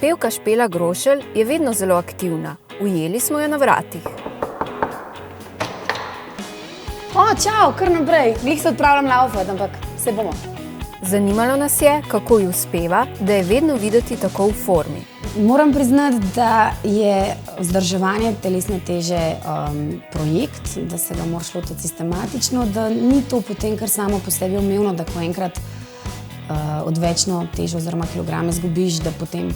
Pevka Špela Grošelj je vedno zelo aktivna. Ujeli smo jo na vratih. Čau, kar naprej. Glih se odpravljam laufat, ampak se bomo. Zanimalo nas je, kako ji uspeva, da je vedno videti tako v formi. Moram priznati, da je vzdrževanje telesne teže projekt, da se ga moraš lotiti sistematično, da ni to potem kar samo po sebi umevno, da ko enkrat odvečno težo oziroma kilograme zgubiš, da potem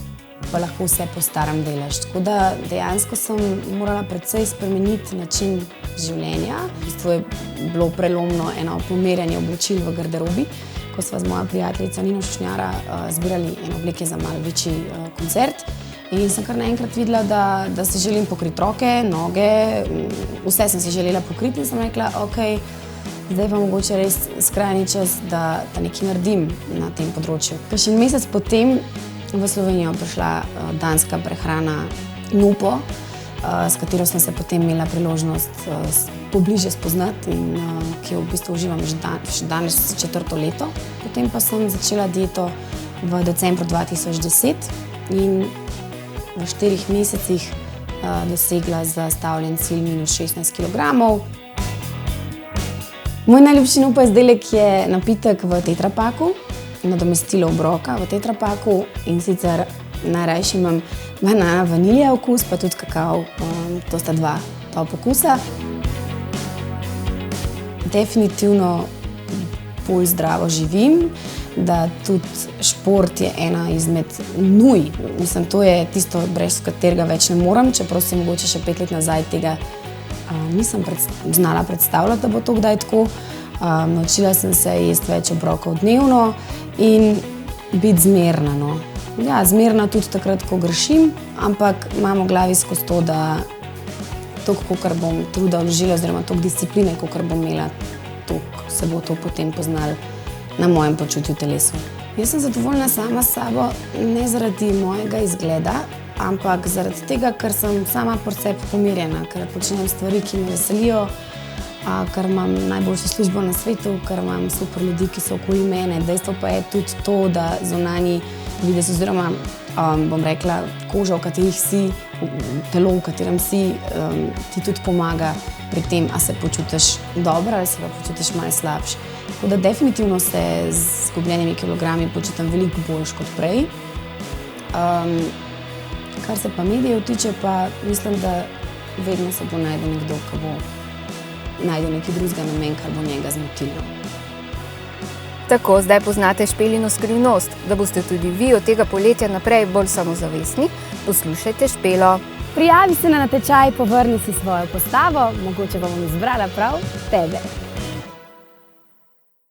pa lahko vse po starem delaš. Tako da dejansko sem morala precej spremeniti način življenja. V bistvu je bilo prelomno eno pomerjanje oblačil v garderobi, ko sva z mojo prijateljico Nino Šušnjara zbirali eno obleke za malo večji koncert. In sem kar naenkrat videla, da si želim pokriti roke, noge, vse sem si želela pokriti in sem rekla, okej, zdaj pa mogoče res skrajni čas, da nekaj naredim na tem področju. Kakšen mesec potem v Slovenijo prišla danska prehrana Nupo, s katero sem se potem imela priložnost pobliže spoznati in ki jo v bistvu uživam že danes 4. leto. Potem pa sem začela dieto v decembru 2010 in v 4 mesecih dosegla zastavljen cilj -16 kilogramov. Moj najljubši Nupo izdelek je napitek v tetrapaku, nadomestilo obroka v tetrapaku in sicer najrajši imam banana vanilija okus, pa tudi kakao, to sta dva top okusa. Definitivno bolj zdravo živim, da tudi šport je ena izmed nuj. Mislim, to je tisto, brez katerega več ne morem, čeprav si mogoče še 5 let nazaj tega nisem znala predstavljati, da bo to kdaj tako. Naučila sem se jesti več obrokov dnevno in biti zmerna. No. Ja, zmerna tudi takrat, ko grešim, ampak imam v glavi skozi to, da toliko, kolikor bom truda vložila, oziroma toliko discipline, kolikor bom imela, toliko se bo to potem poznalo na mojem počutju v telesu. Jaz sem zadovoljna sama s sabo, ne zaradi mojega izgleda, ampak zaradi tega, ker sem sama po sebi pomirjena, ker počnem stvari, ki me veselijo, ker imam najboljšo službo na svetu, ker imam super ljudi, ki so okoli mene. Dejstvo pa je tudi to, da zunanji videz oziroma, bom rekla, koža, v katerih si, telo, v katerem si, ti tudi pomaga pri tem, a se počutiš dobro ali se pa počutiš malo slabše. Tako da definitivno se z izgubljenimi kilogrami počutim veliko boljš kot prej. Kar se pa medijev tiče, pa mislim, da vedno se bo najdel nekdo, ki bo najdel nekaj drugega namen, kar bo njega zmotilo. Tako, zdaj poznate Špelino skrivnost, da boste tudi vi od tega poletja naprej bolj samozavestni. Poslušajte Špelo. Prijavi se na natečaj, povrni si svojo postavo, mogoče bom izbrala prav tebe.